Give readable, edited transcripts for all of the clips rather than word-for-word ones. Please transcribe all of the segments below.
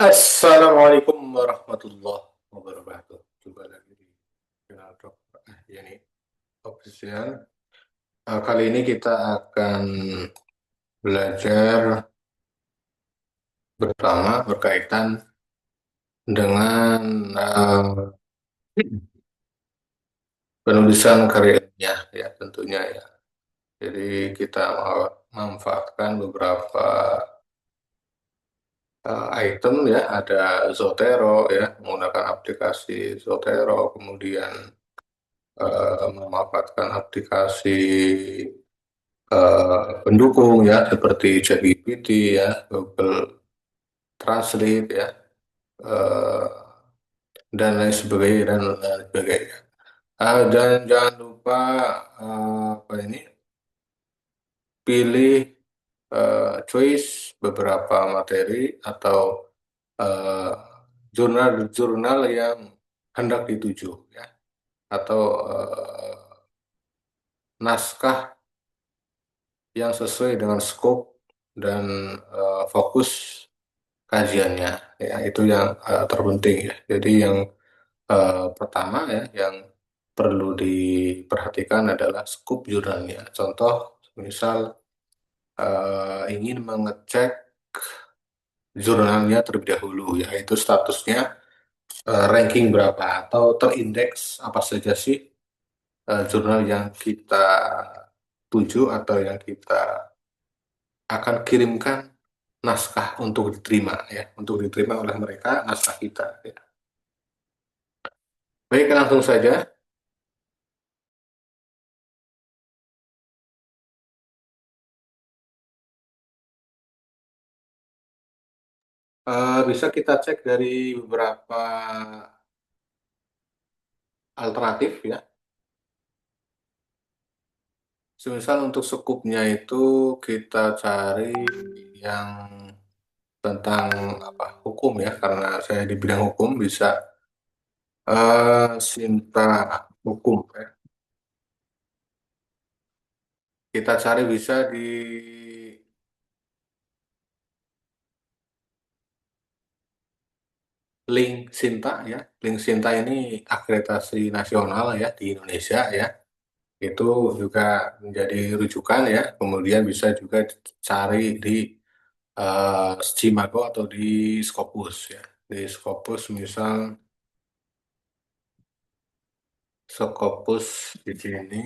Assalamualaikum warahmatullahi wabarakatuh. Jumpa lagi di channel Dokter Yani Official. Kali ini kita akan belajar bersama berkaitan dengan penulisan karya ilmiah ya tentunya ya. Jadi kita memanfaatkan beberapa item ya, ada Zotero ya, menggunakan aplikasi Zotero, kemudian memanfaatkan aplikasi pendukung ya seperti ChatGPT ya, Google Translate ya, eh, dan lain sebagainya dan lain sebagainya. Dan jangan lupa apa ini pilih choice beberapa materi atau eh, jurnal-jurnal yang hendak dituju ya, atau naskah yang sesuai dengan scope dan fokus kajiannya ya, itu yang terpenting ya. Jadi yang pertama ya yang perlu diperhatikan adalah scoop jurnalnya. Contoh misal ingin mengecek jurnalnya terlebih dahulu ya, itu statusnya ranking berapa atau terindeks apa saja sih jurnal yang kita tuju atau yang kita akan kirimkan naskah untuk diterima ya, untuk diterima oleh mereka naskah kita ya. Baik, langsung saja. Bisa kita cek dari beberapa alternatif ya. Semisal untuk skupnya itu kita cari yang tentang apa hukum ya, karena saya di bidang hukum bisa Sinta hukum ya. Kita cari bisa di link Sinta ya. Link Sinta ini akreditasi nasional ya di Indonesia ya. Itu juga menjadi rujukan ya. Kemudian bisa juga cari di Cimago atau di Scopus ya. Di Scopus misal Scopus di sini.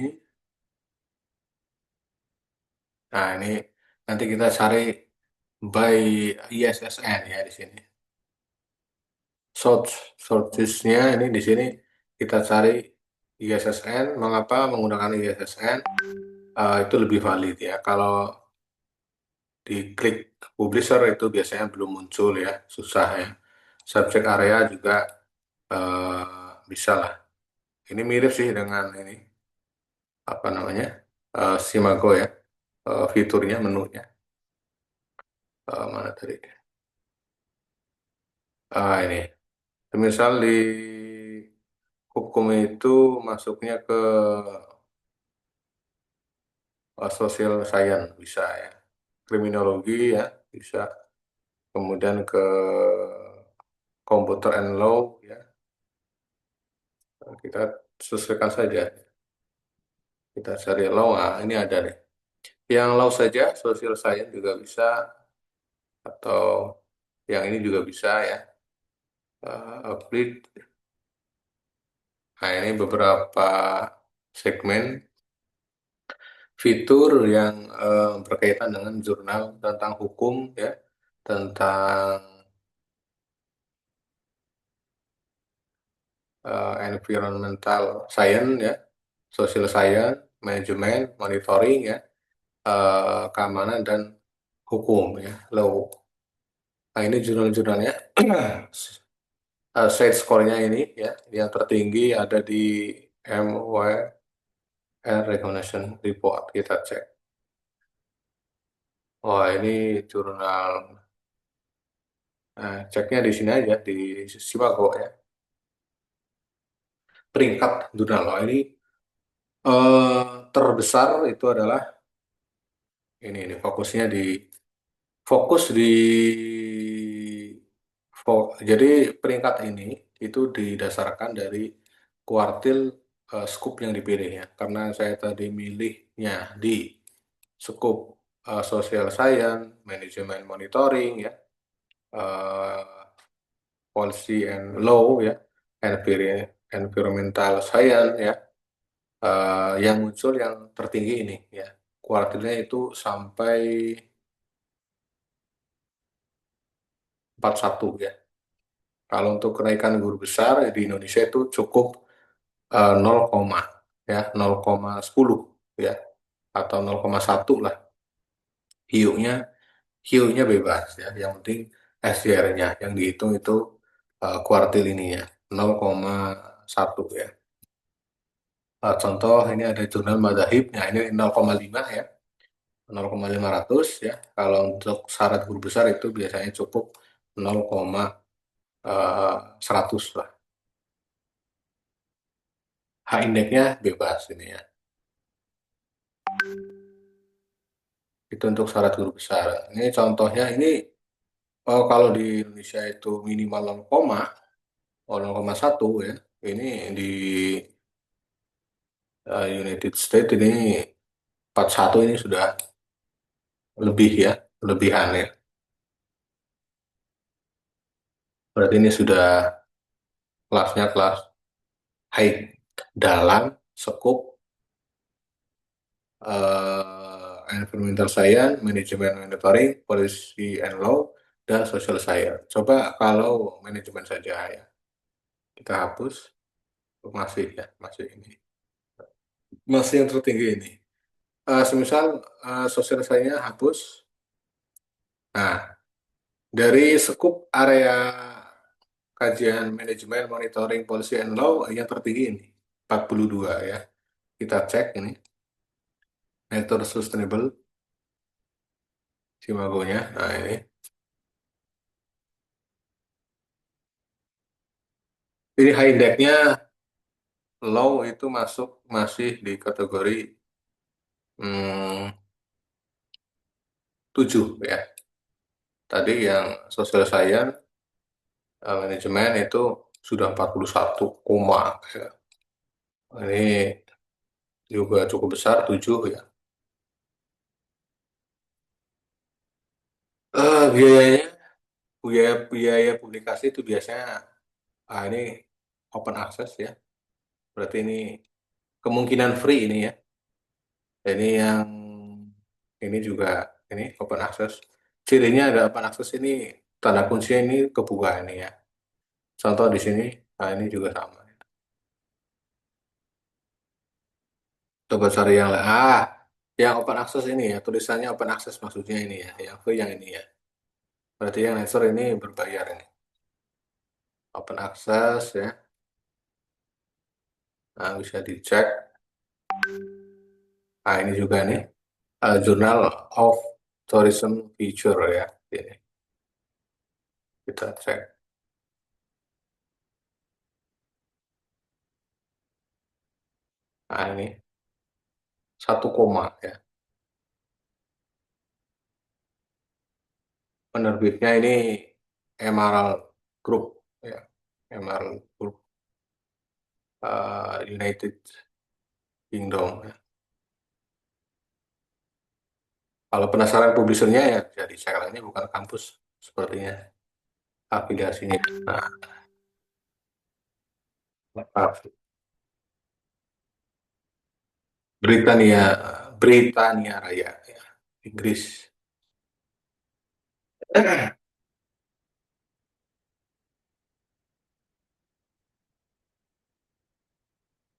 Nah ini nanti kita cari by ISSN ya di sini. Source sourcesnya ini di sini kita cari ISSN. Mengapa menggunakan ISSN? Itu lebih valid ya. Kalau diklik publisher itu biasanya belum muncul ya, susah ya. Subject area juga bisa lah. Ini mirip sih dengan ini apa namanya Simago ya, fiturnya menunya. Mana tadi? Ini. Misal di hukum itu masuknya ke social science bisa ya, kriminologi ya bisa, kemudian ke computer and law ya. Kita sesuaikan saja. Kita cari law, ini ada nih. Yang law saja, social science juga bisa, atau yang ini juga bisa ya. Upgrade. Nah, ini beberapa segmen fitur yang berkaitan dengan jurnal tentang hukum ya, tentang environmental science ya, social science, manajemen, monitoring ya, keamanan dan hukum ya, law. Nah, ini jurnal-jurnalnya. Side score-nya ini ya, yang tertinggi ada di MWR Recognition Report. Kita cek. Wah, ini jurnal. Nah, ceknya di sini aja, di Simago ya. Peringkat jurnal. Wah, ini terbesar itu adalah ini fokus di Jadi peringkat ini itu didasarkan dari kuartil skup yang dipilih ya. Karena saya tadi milihnya di skup social science, manajemen monitoring ya, eh, policy and law ya, environmental science ya, yang muncul yang tertinggi ini ya. Kuartilnya itu sampai 41 ya. Kalau untuk kenaikan guru besar di Indonesia itu cukup 0, ya 0,10 ya atau 0,1 lah, hiunya hiunya bebas ya, yang penting SDR-nya yang dihitung itu kuartil ini ya 0,1 ya. Contoh ini ada jurnal Madzhab, nah ini 0,5 ya, 0,500 ya. Kalau untuk syarat guru besar itu biasanya cukup 0,100 lah. H indeksnya bebas ini ya. Itu untuk syarat guru besar. Ini contohnya ini, kalau di Indonesia itu minimal 0,1 ya. Ini di United States ini 41 ini sudah lebih ya, lebihan ya. Berarti ini sudah kelasnya kelas high, dalam sekup environmental science, manajemen monitoring, policy and law, dan social science. Coba kalau manajemen saja ya, kita hapus. Masih ya, masih ini. Masih yang tertinggi ini. Semisal sosial science hapus. Nah, dari skup area kajian manajemen, monitoring, policy and law yang tertinggi ini 42 ya. Kita cek ini Nature Sustainable Simagonya. Nah, ini high index-nya low itu masuk masih di kategori 7 ya. Tadi yang social science, manajemen itu sudah 41 koma ya. Ini juga cukup besar 7 ya. Biayanya, biaya publikasi itu biasanya ini open access ya. Berarti ini kemungkinan free ini ya. Ini yang ini juga ini open access. Cirinya ada open access ini, tanda kuncinya ini kebuka ini ya. Contoh di sini, nah ini juga sama. Coba cari yang lain. Yang open access ini ya, tulisannya open access maksudnya ini ya, yang free yang ini ya. Berarti yang Nature ini berbayar ini. Open access ya. Nah, bisa dicek. Nah, ini juga nih, Journal of Tourism Future ya. Ini kita cek. Nah, ini 1 ya. Penerbitnya ini Emerald Group ya. Emerald Group, United Kingdom ya. Kalau penasaran publishernya ya bisa dicek, ini bukan kampus sepertinya afiliasinya. Nah, lengkap. Britania, Britania Raya ya. Inggris.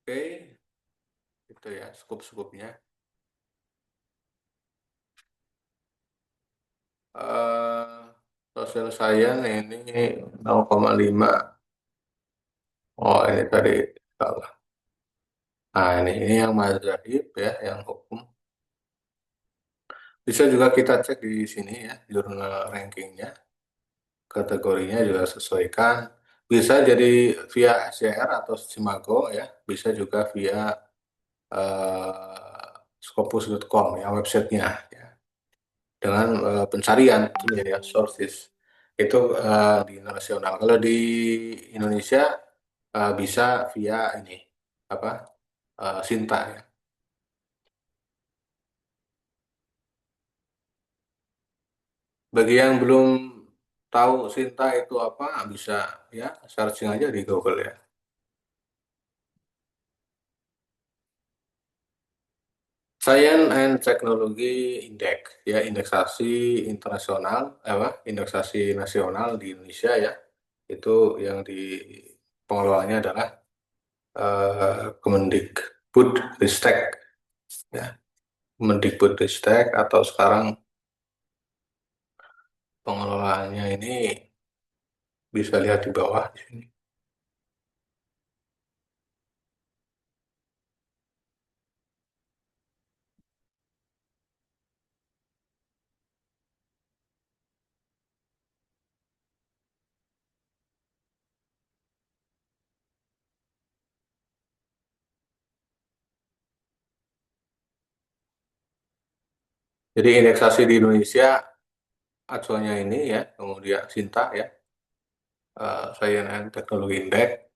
Oke, itu ya skup-skupnya. eh Sosial science ini 0,5. Oh, ini tadi salah. Nah, ini yang mazhab ya, yang hukum. Bisa juga kita cek di sini ya, jurnal rankingnya, kategorinya juga sesuaikan. Bisa jadi via SCR atau Simago ya, bisa juga via scopus.com ya, websitenya ya. Dengan pencarian ini ya, sources. Itu di internasional. Kalau di Indonesia bisa via ini apa Sinta ya. Bagi yang belum tahu Sinta itu apa, bisa ya searching aja di Google ya. Science and Technology Index ya, indeksasi internasional apa indeksasi nasional di Indonesia ya. Itu yang di pengelolanya adalah Kemendikbud Ristek ya. Kemendikbud Ristek atau sekarang pengelolaannya ini bisa lihat di bawah di sini. Jadi indeksasi di Indonesia acuannya ini ya, kemudian Sinta ya, Science and Technology Index,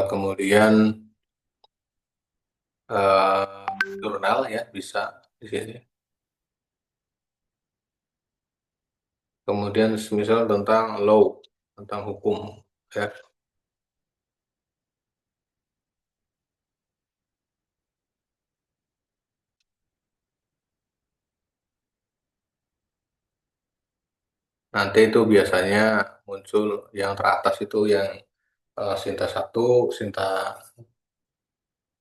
kemudian eh, jurnal ya bisa di sini. Kemudian misal tentang law, tentang hukum ya. Nanti itu biasanya muncul yang teratas itu yang Sinta satu, Sinta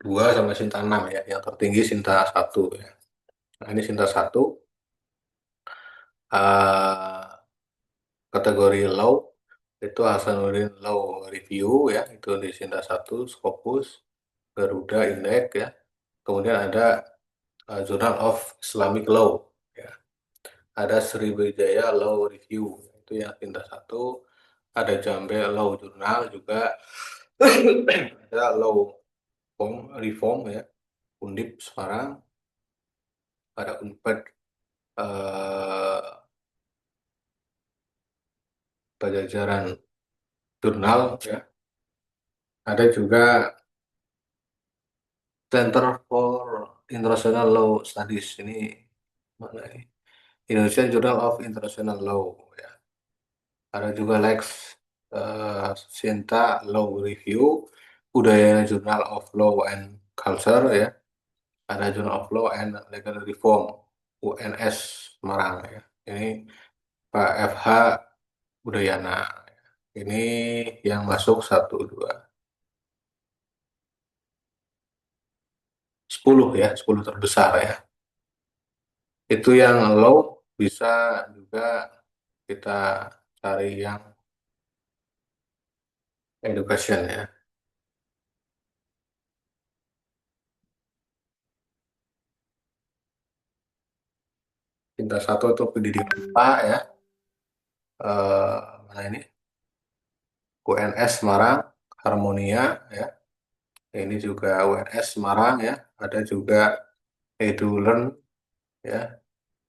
2 sampai Sinta 6 ya. Yang tertinggi Sinta satu ya. Nah, ini Sinta satu eh, kategori law itu Hasanuddin Law Review ya, itu di Sinta satu Scopus, Garuda Index ya. Kemudian ada Journal of Islamic Law ya. Ada Sriwijaya Law Review itu yang Sinta satu. Ada Jambe Law Journal juga. Ada Law Reform ya, Undip Semarang, ada Unpad eh, Pajajaran Jurnal ya. Ada juga Center for International Law Studies ini mana ini? Indonesian Journal of International Law ya. Ada juga Lex Sinta Law Review, Udayana Journal of Law and Culture ya. Ada Journal of Law and Legal Reform UNS Semarang ya. Ini Pak FH Udayana. Ini yang masuk satu, dua, 10 ya, 10 terbesar ya. Itu yang low bisa juga kita cari yang education ya. Cinta satu itu pendidikan Pak ya. Mana ini? UNS Semarang, Harmonia ya. Ini juga UNS Semarang ya. Ada juga EduLearn ya.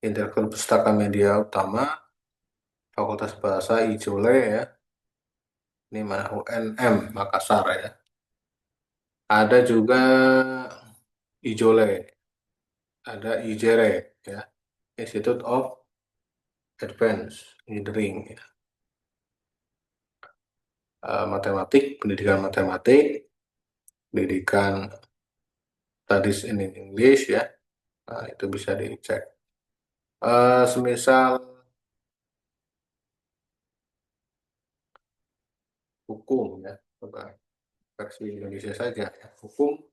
Intelektual Pustaka Media Utama, Fakultas Bahasa IJOLE ya. Ini mana UNM Makassar ya. Ada juga IJOLE, ada IJRE ya, Institute of Advanced Engineering ya. Matematik, pendidikan matematik, pendidikan studies in English ya. Nah, itu bisa dicek. Semisal hukum ya, coba versi Indonesia saja ya. Hukum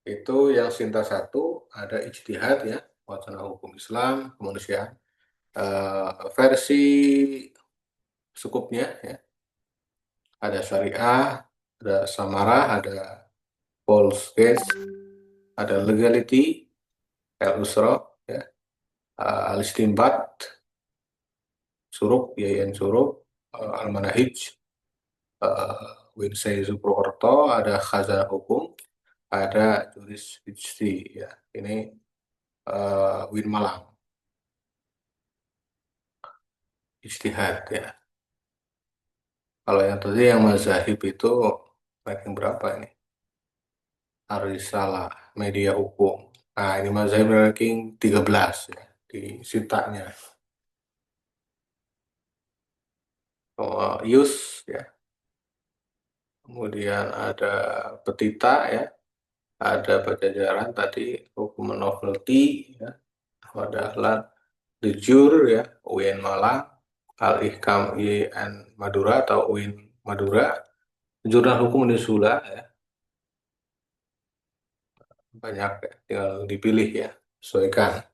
itu yang Sinta satu ada ijtihad ya, wacana hukum Islam, kemanusiaan. Versi sukupnya ya, ada syariah, ada samarah, ada false case, ada legality, al usra ya, al-istinbat, Suruk, Yayan Suruk, Al-Manahij, Winsai Purwokerto, ada Khazanah Hukum, ada Jurisdiksi ya. Ini Win Malang. ijtihad ya. Kalau yang tadi yang mazahib itu ranking berapa ini? Arisalah, media hukum. Nah, ini mazahib ranking 13 ya di sitanya. Oh, Yus ya. Kemudian ada Petita ya, ada Pajajaran tadi, hukum novelty ya, Ahmad Dahlan, The Jur ya, UIN Malang, Al-Ihkam IN Madura atau UIN Madura, Jurnal Hukum Unisula ya, banyak ya, tinggal dipilih ya, sesuaikan.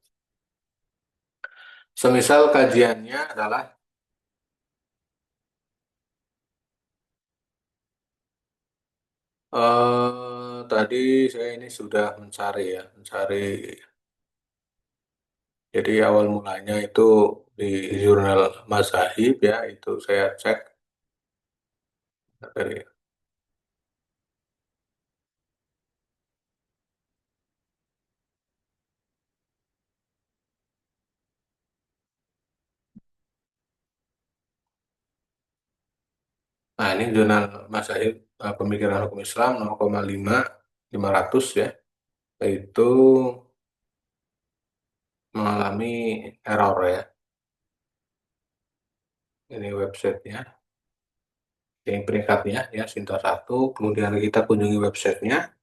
Semisal kajiannya adalah tadi saya ini sudah mencari ya, mencari. Jadi awal mulanya itu di jurnal Mazahib ya, itu saya cek dari. Nah, ini jurnal Mazahib Pemikiran Hukum Islam 0,5 500 ya. Itu mengalami error ya. Ini websitenya, ini peringkatnya ya, Sinta satu. Kemudian kita kunjungi websitenya.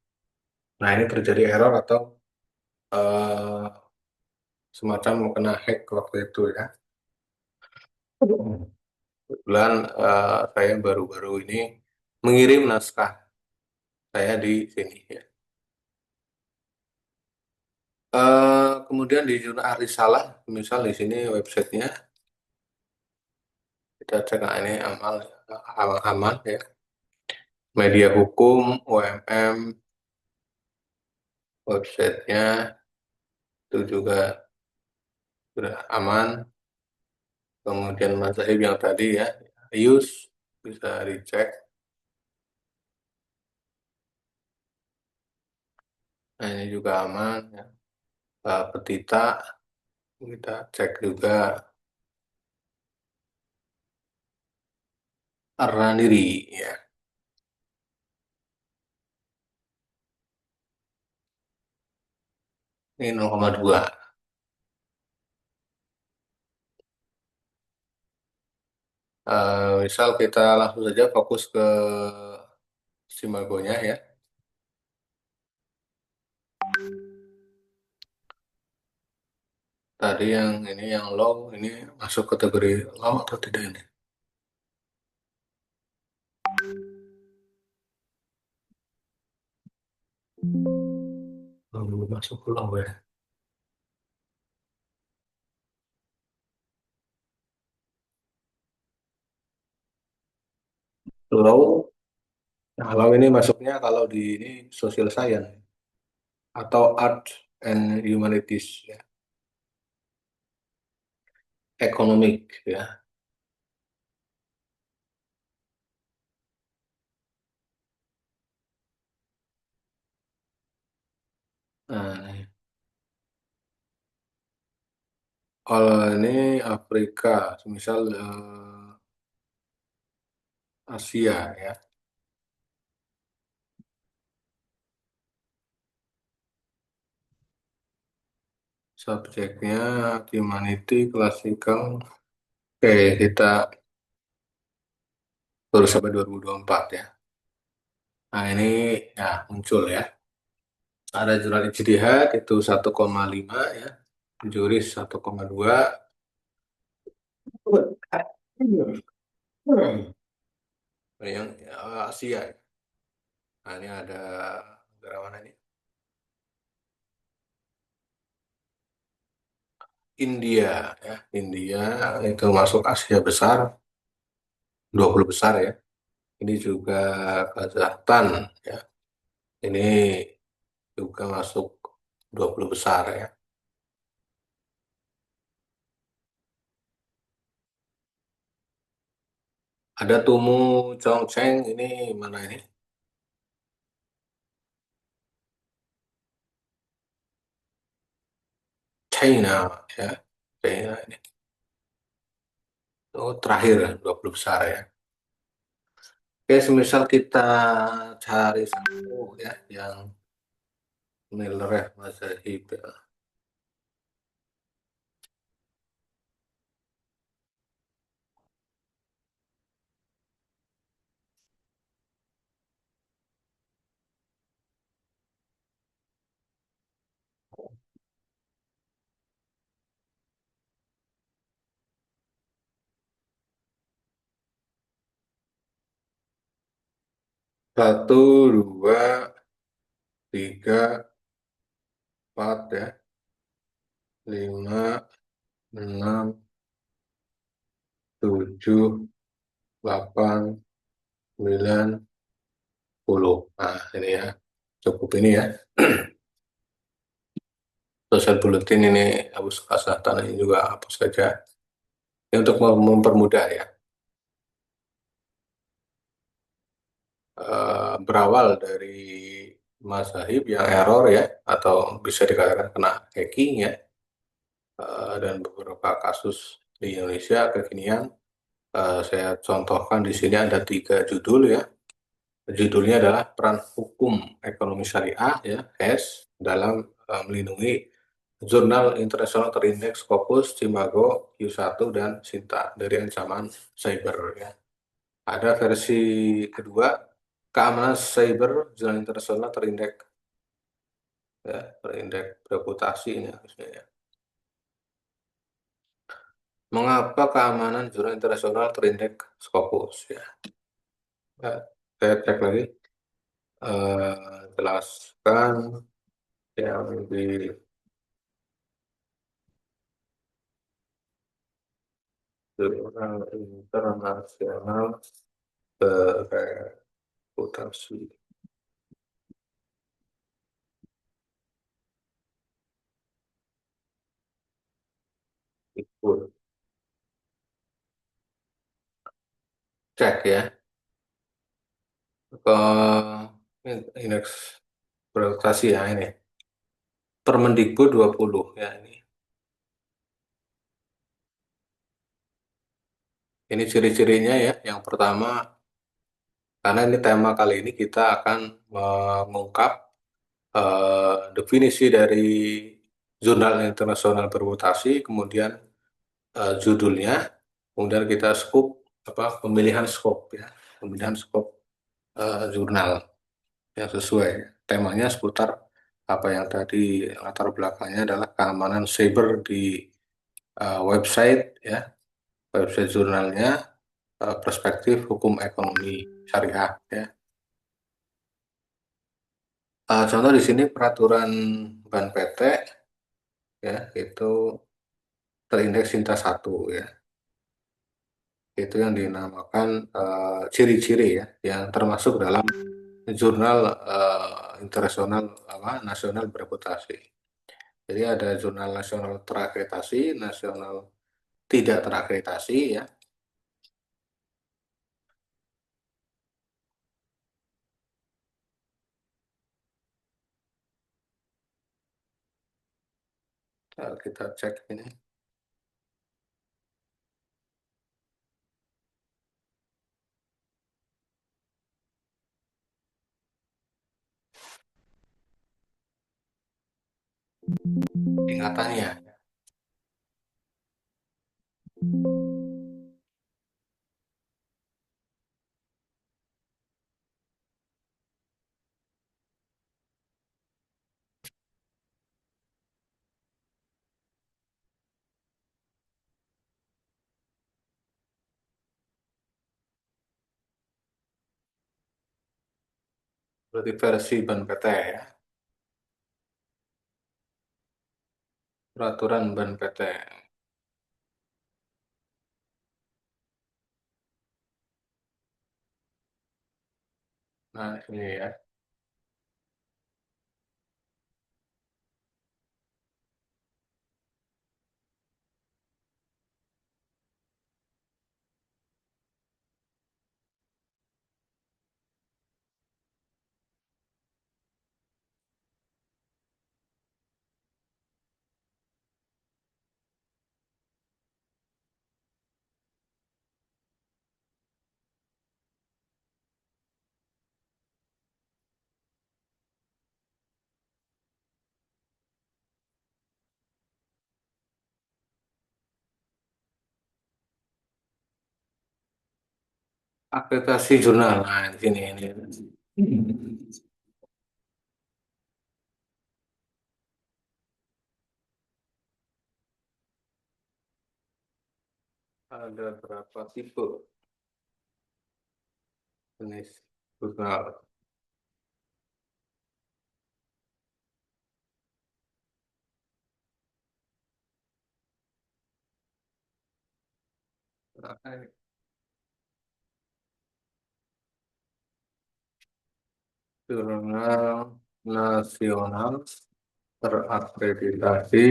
Nah, ini terjadi error atau eh, semacam kena hack waktu itu ya. Kebetulan saya baru-baru ini mengirim naskah saya di sini ya. Kemudian di jurnal Arisalah, misal di sini websitenya, kita cek nah ini aman ya. Media hukum, UMM, websitenya itu juga sudah aman. Kemudian mazhab yang tadi ya, use bisa dicek. Nah ini juga aman ya. Petita kita cek juga. Arandiri ya. Ini 0,2. Misal kita langsung saja fokus ke Simagonya ya. Tadi yang ini yang low ini masuk kategori low atau tidak ini? Belum masuk ke low ya. Low, nah low ini masuknya kalau di ini social science atau art and humanities ya, economic ya. Nah, kalau ini Afrika, misal Asia ya, subjeknya humanity, classical. Oke, kita baru sampai 2024 ya. Nah ini ya muncul ya. Ada jurnal ijtihad itu 1,5 ya, juris 1,2. Yang Asia. Ya. Nah ini ada negara mana ini? India ya. India itu masuk Asia besar, 20 besar ya. Ini juga Kazakhstan ya. Ini juga masuk 20 besar ya. Ada Tumu Chongcheng ini mana ini? China ya. China ini. Oh, terakhir 20 besar ya. Oke, semisal kita cari satu ya yang Miller ya, Mazahib ya. Satu, dua, tiga, empat ya, lima, enam, tujuh, delapan, sembilan, 10. Nah, ini ya, cukup ini ya. Sosial bulletin ini hapus kesehatan ini juga hapus saja. Ini untuk mempermudah ya. Berawal dari mazhab yang error ya, atau bisa dikatakan kena hacking ya, dan beberapa kasus di Indonesia kekinian. Saya contohkan di sini ada tiga judul ya. Judulnya adalah peran hukum ekonomi syariah ya, HES, dalam melindungi jurnal internasional terindeks Scopus, Cimago, Q1 dan Sinta dari ancaman cyber ya. Ada versi kedua, keamanan cyber jurnal internasional terindeks ya, terindeks reputasi ini harusnya ya. Mengapa keamanan jurnal internasional terindeks Scopus ya? Ya, saya cek lagi. Jelaskan yang di jurnal internasional bereputasi. Ikut cek ya ke indeks bereputasi ya ini. Permendikbud 20 ya ini. Ini ciri-cirinya ya. Yang pertama, karena ini tema kali ini kita akan mengungkap definisi dari jurnal internasional bermutasi, kemudian judulnya, kemudian kita scoop apa pemilihan scope ya, pemilihan scope jurnal yang sesuai. Temanya seputar apa yang tadi latar belakangnya adalah keamanan cyber di website ya, website jurnalnya, perspektif hukum ekonomi syariah ya. Contoh di sini peraturan Ban PT ya itu terindeks Sinta satu ya. Itu yang dinamakan ciri-ciri ya yang termasuk dalam jurnal internasional apa nasional bereputasi. Jadi ada jurnal nasional terakreditasi, nasional tidak terakreditasi ya. Kita cek ini. Ingatannya. Berarti versi Ban PT ya. Peraturan Ban PT. Nah, ini ya. Akreditasi jurnal. Nah, di sini ini. Ada berapa tipe jenis jurnal? Nah, jurnal nasional terakreditasi,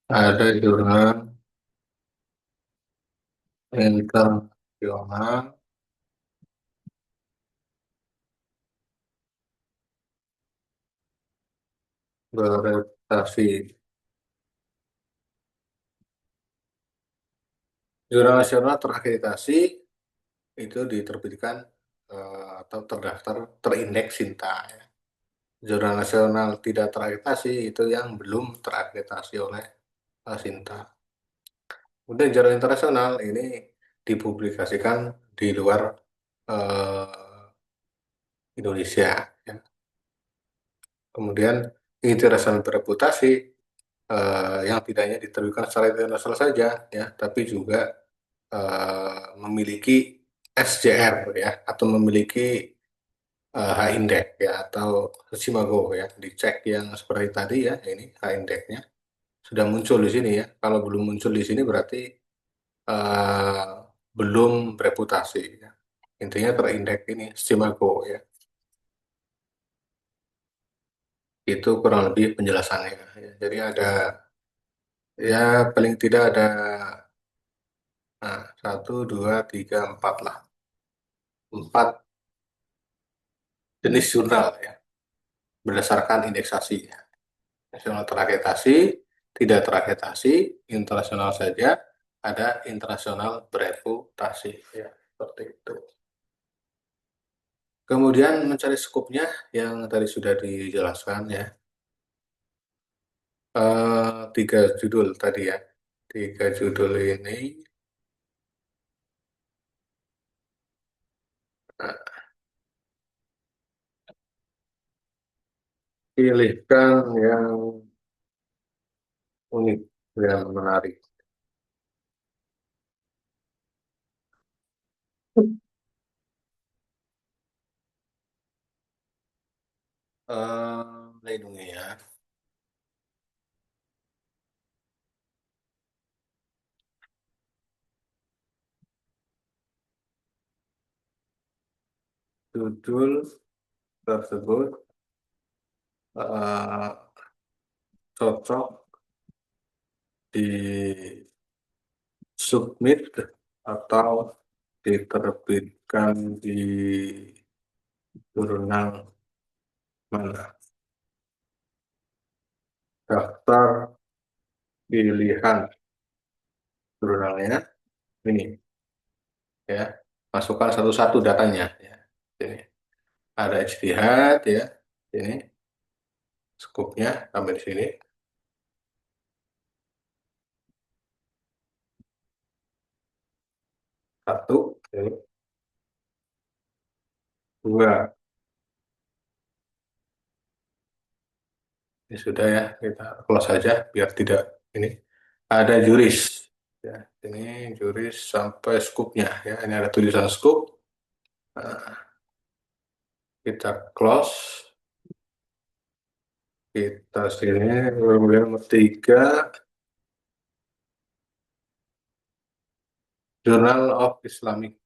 ada jurnal internasional berprestasi. Jurnal nasional terakreditasi itu diterbitkan atau terdaftar terindeks Sinta. Ya. Jurnal nasional tidak terakreditasi itu yang belum terakreditasi oleh Sinta. Kemudian jurnal internasional ini dipublikasikan di luar Indonesia. Ya. Kemudian internasional bereputasi yang tidak hanya diterbitkan secara internasional saja, ya, tapi juga memiliki SJR ya atau memiliki H-index ya atau Simago ya dicek yang seperti tadi ya ini H-indexnya sudah muncul di sini ya kalau belum muncul di sini berarti eh, belum bereputasi ya. Intinya terindeks ini Simago ya itu kurang lebih penjelasannya ya. Jadi ada ya paling tidak ada satu dua tiga empat lah empat jenis jurnal ya berdasarkan indeksasi. Nasional terakreditasi, tidak terakreditasi, internasional saja, ada internasional bereputasi. Ya, seperti itu. Kemudian mencari skupnya yang tadi sudah dijelaskan ya. Tiga judul tadi ya. Tiga judul ini nah, pilihkan yang unik, yang menarik. Lindungi ya. Judul tersebut eh, cocok di submit atau diterbitkan di jurnal mana? Daftar pilihan jurnalnya ini ya. Masukkan satu-satu datanya ya. Ini ada ijtihad ya. Ini skupnya sampai di sini. Satu, ini. Dua, ini sudah ya kita close saja biar tidak ini. Ada juris ya. Ini juris sampai skupnya ya. Ini ada tulisan skup. Nah, kita close. Kita sini kemudian nomor tiga Journal of Islamic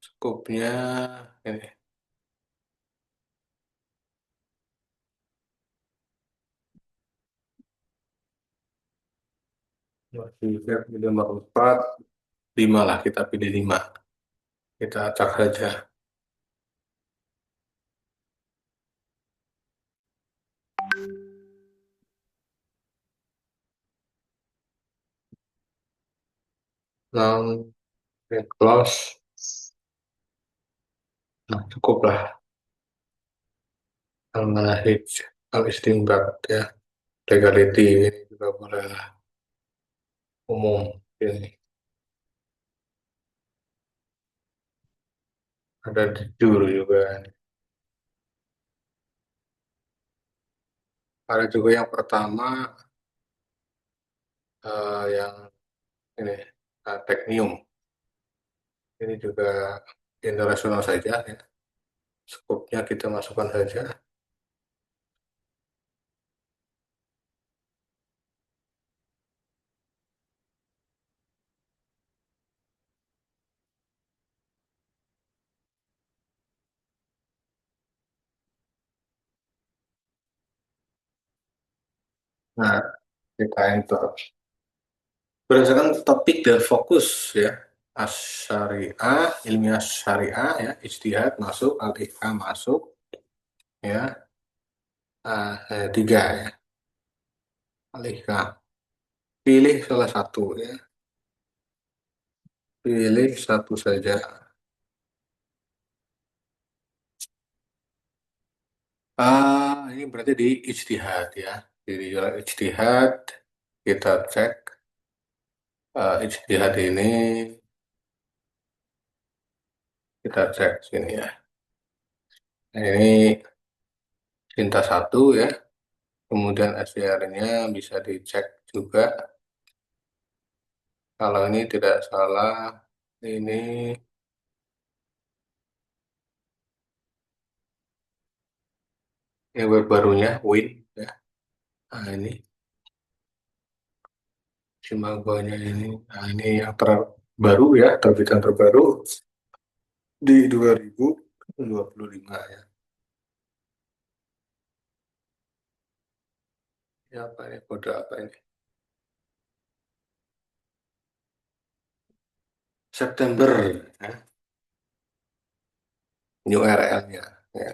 skupnya ini nomor tiga pilih nomor empat lima lah kita pilih lima kita acak saja. non clause, nah cukup lah al-manahij al-istinbat ya, legality ini juga boleh lah, umum ini ada jujur juga, ada juga yang pertama yang ini teknium ini juga internasional saja ya, skopnya kita masukkan saja. Nah, kita enter. Berdasarkan topik dan fokus ya. As-syariah, ilmiah syariah ya, ijtihad masuk, al-ihkam masuk ya. Tiga ya, al-ihkam. Pilih salah satu ya. Pilih satu saja. Ini berarti di ijtihad ya. Jadi jalan ijtihad kita cek ijtihad ini kita cek sini ya. Ini cinta satu ya. Kemudian SDR-nya bisa dicek juga. Kalau ini tidak salah, ini web barunya Win ya. Nah, ini Simagonya ini. Nah, ini yang terbaru ya, terbitan terbaru di 2025 ya. Ini apa ini? Kode apa ini? September ya. New URL-nya ya.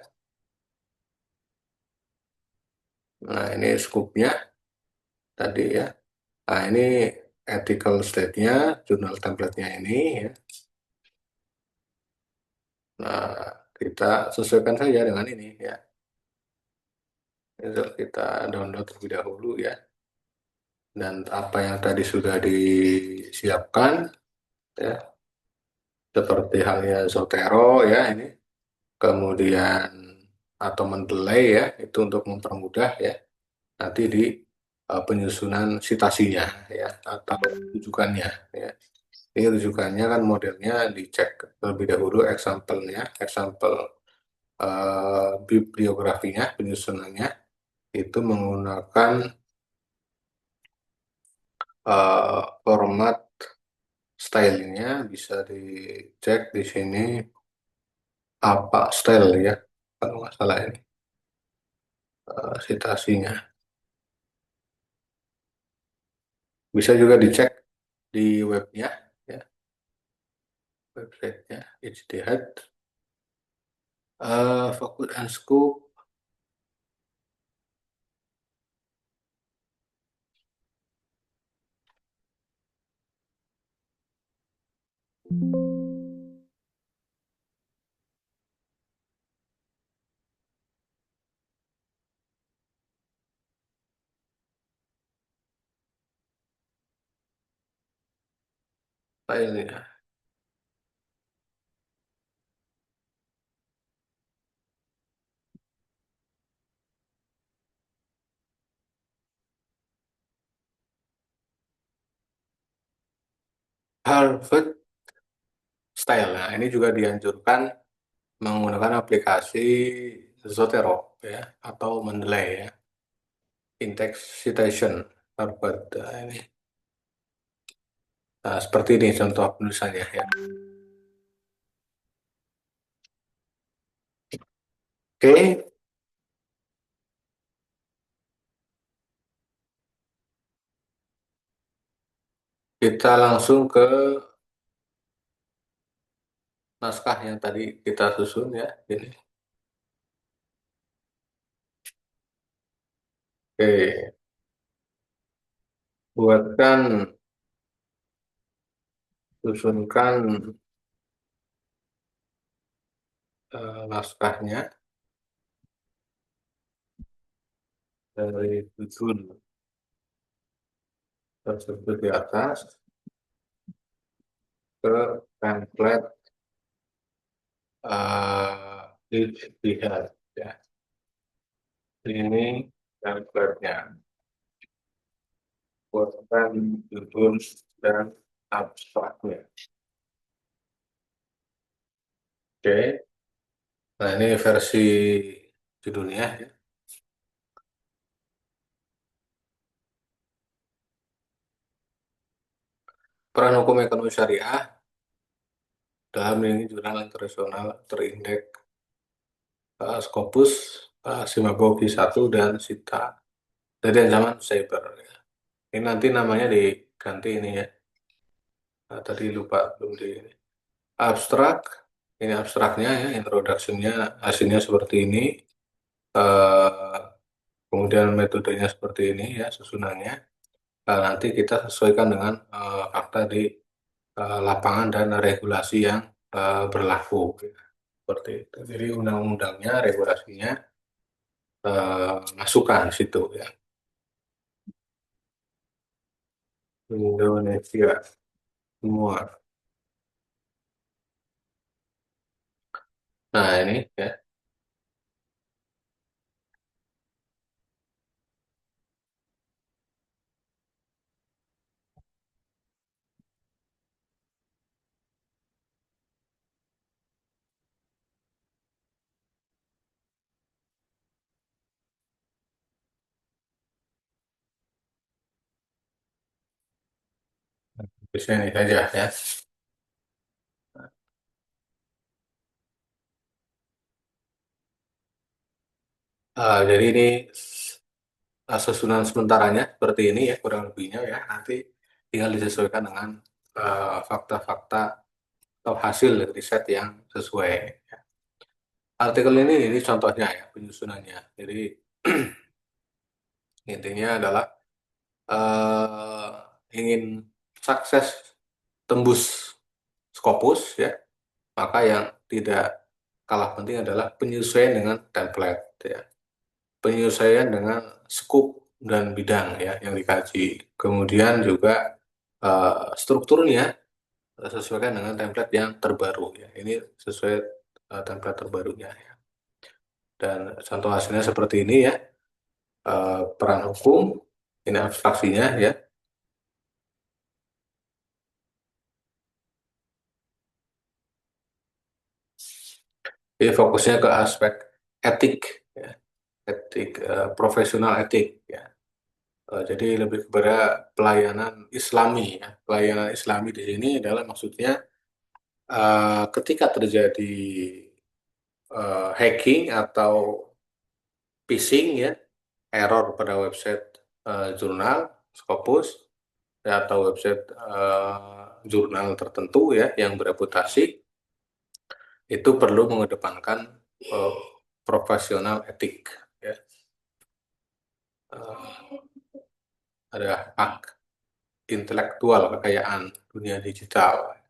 Nah, ini scoop-nya tadi ya. Nah, ini ethical state-nya, jurnal template-nya ini ya. Nah, kita sesuaikan saja dengan ini ya. Itu kita download terlebih dahulu ya. Dan apa yang tadi sudah disiapkan ya, seperti halnya Zotero ya ini, kemudian atau mendelay ya, itu untuk mempermudah ya nanti di penyusunan citasinya ya atau rujukannya ya. Ini rujukannya kan modelnya dicek terlebih dahulu example-nya, example bibliografinya, penyusunannya itu menggunakan format stylenya bisa dicek di sini apa style ya kalau nggak salah ini citasinya bisa juga dicek di webnya ya, websitenya Ijtihad Focus and Scope filenya. Harvard Style. Nah, ini juga dianjurkan menggunakan aplikasi Zotero ya atau Mendeley ya. In-text citation Harvard. Nah, ini. Nah, seperti ini contoh penulisannya ya. Oke, kita langsung ke naskah yang tadi kita susun ya. Ini. Oke, buatkan susunkan naskahnya dari judul tersebut di atas ke template HDR ya. Ini template-nya. Buatkan judul dan abstraknya. Oke. Nah, ini versi judulnya ya. Peran hukum ekonomi syariah dalam ini jurnal internasional terindeks Scopus, Simagogi 1 dan Sita dari ancaman cyber. Ya. Ini nanti namanya diganti ini ya. Nah, tadi lupa belum di ini. Abstrak. Ini abstraknya ya, introduction-nya hasilnya seperti ini. Eh, kemudian metodenya seperti ini ya, susunannya. Nah, nanti kita sesuaikan dengan fakta di lapangan dan regulasi yang berlaku. Seperti itu. Jadi undang-undangnya, regulasinya masukkan di situ ya. Indonesia semua. Nah ini ya, bisa ini saja ya. Jadi ini susunan sementaranya seperti ini ya, kurang lebihnya ya. Nanti tinggal disesuaikan dengan fakta-fakta atau hasil riset yang sesuai. Artikel ini contohnya ya, penyusunannya. Jadi intinya adalah eh, ingin sukses tembus Scopus ya, maka yang tidak kalah penting adalah penyesuaian dengan template ya. Penyesuaian dengan scope dan bidang ya yang dikaji. Kemudian juga strukturnya sesuaikan dengan template yang terbaru ya. Ini sesuai template terbarunya ya. Dan contoh hasilnya seperti ini ya. Peran hukum, ini abstraksinya ya. Jadi fokusnya ke aspek etik ya. Etik profesional etik ya. Jadi lebih kepada pelayanan Islami ya. Pelayanan Islami di sini adalah maksudnya ketika terjadi hacking atau phishing ya, error pada website jurnal Scopus ya, atau website jurnal tertentu ya yang bereputasi, itu perlu mengedepankan eh, profesional etik ya. Eh, ada hak intelektual kekayaan dunia digital.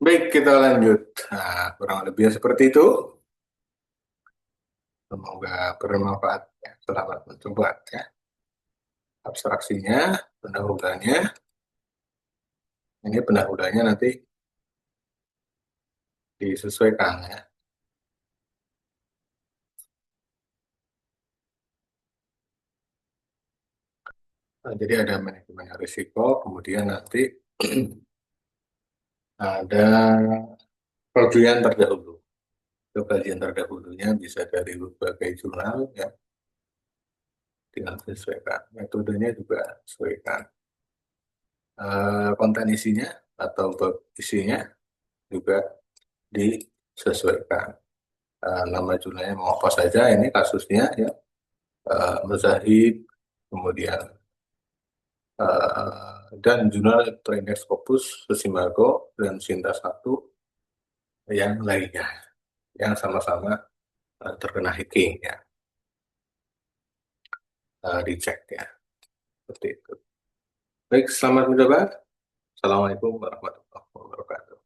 Baik, kita lanjut. Nah, kurang lebih seperti itu. Semoga bermanfaat ya. Selamat mencoba ya. Abstraksinya, pendahuluannya. Ini pendahuluannya nanti disesuaikan ya. Nah, jadi ada manajemen risiko, kemudian nanti ada kajian terdahulu. Itu kajian terdahulunya bisa dari berbagai jurnal ya, dengan disesuaikan. Metodenya juga sesuaikan. Konten isinya atau bab isinya juga disesuaikan. Nama jurnalnya mau apa saja, ini kasusnya ya. Muzahid, kemudian dan jurnal Elektroindex Scopus, Susimago, dan Sinta satu yang lainnya yang sama-sama terkena hacking ya, dicek ya, seperti itu. Baik, selamat mencoba. Assalamualaikum warahmatullahi wabarakatuh.